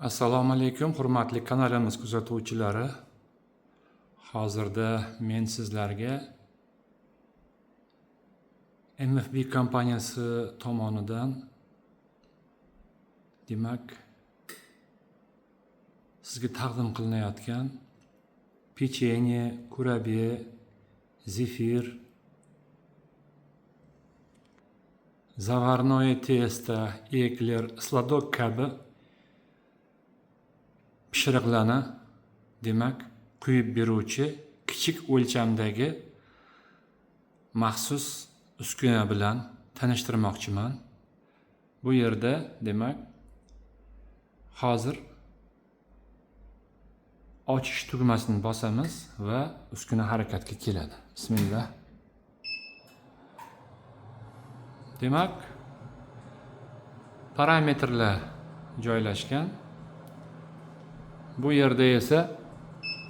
Assalomu alaykum, hurmatli kanalimiz kuzatuvchilari. Hozirda men sizlarga MFB kompaniyasi tomonidan demak sizga taqdim qilinayotgan pechenye, kurabiye, zefir, zavarnoye testo, ekler, sladok kabi pishiriqlarni demak quyib beruvchi kichik o'lchamdagi maxsus uskuna bilan tanishtirmoqchiman. Bu yerda demak hozir ochish tugmasini bosamiz va uskuna harakatga keladi. Bismillah. Demak parametrlar joylashgan. Bu yerda esa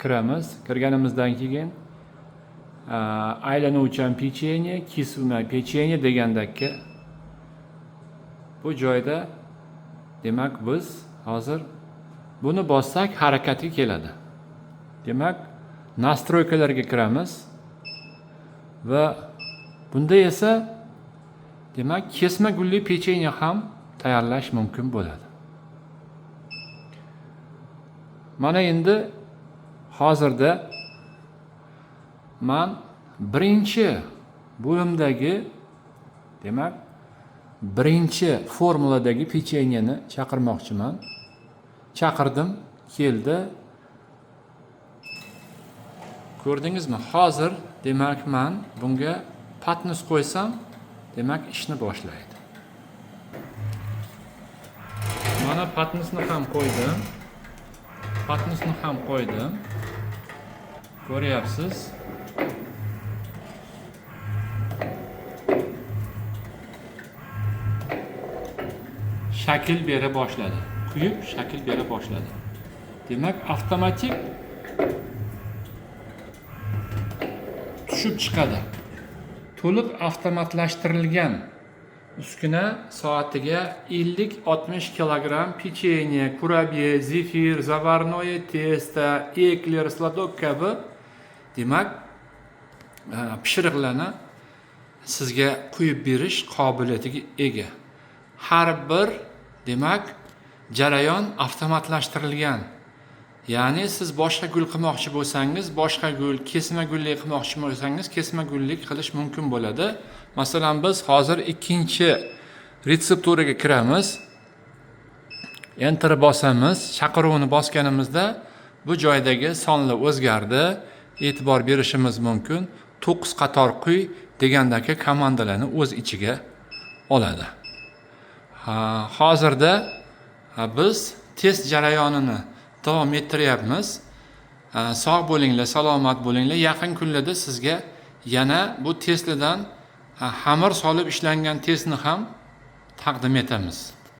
kiramiz. Kirganimizdan keyin aylanuvchan pechenye, kesuvma pechenye degandagi bu joyda demak biz hozir buni bossak harakatga keladi. Demak nastroykalarga kiramiz va bunda esa demak kesma gulli pechenye ham tayyorlash mumkin bo'ladi. Mana endi hozirda men birinchi bo'limdagi demak birinchi formuladagi pechenyeni chaqirmoqchiman. Chaqirdim, keldi. Ko'rdingizmi? Hozir demak men bunga patnus qo'ysam, demak ishni boshlaydi. Mana patnusni ham qo'ydim. Patnusni ham qo'ydim. Ko'ryapsiz? Shakl bera boshladi. Quyib shakl bera boshladi. Demak, avtomatik tushib chiqadi. To'liq avtomatlashtirilgan uskuna soatiga 50-60 kilogramm pechenye, kurabiye, zefir, zavarnoye testo, ekler, sladok kabi demak pishiriqlarni sizga quyib berish qobiliyatiga ega. Har bir demak jarayon avtomatlashtirilgan. Ya'ni siz boshqa gul qilmoqchi bo'lsangiz, boshqa gul, kesma gullik qilmoqchi bo'lsangiz, kesma gullik qilish mumkin bo'ladi. Masalan, biz hozir ikkinchi retsepturaga kiramiz. Enter bosamiz. Chaqiruvni bosganimizda bu joydagi sonlar o'zgardi. E'tibor berishimiz mumkin. 9 qator quy degandagi komandalarni o'z ichiga oladi. Hozirda biz test jarayonini davom ettiryapmiz. Sog' bo'linglar, salomat bo'linglar. Yaqin kunlarda sizga yana bu testlardan xamir solib ishlangan testni ham taqdim etamiz.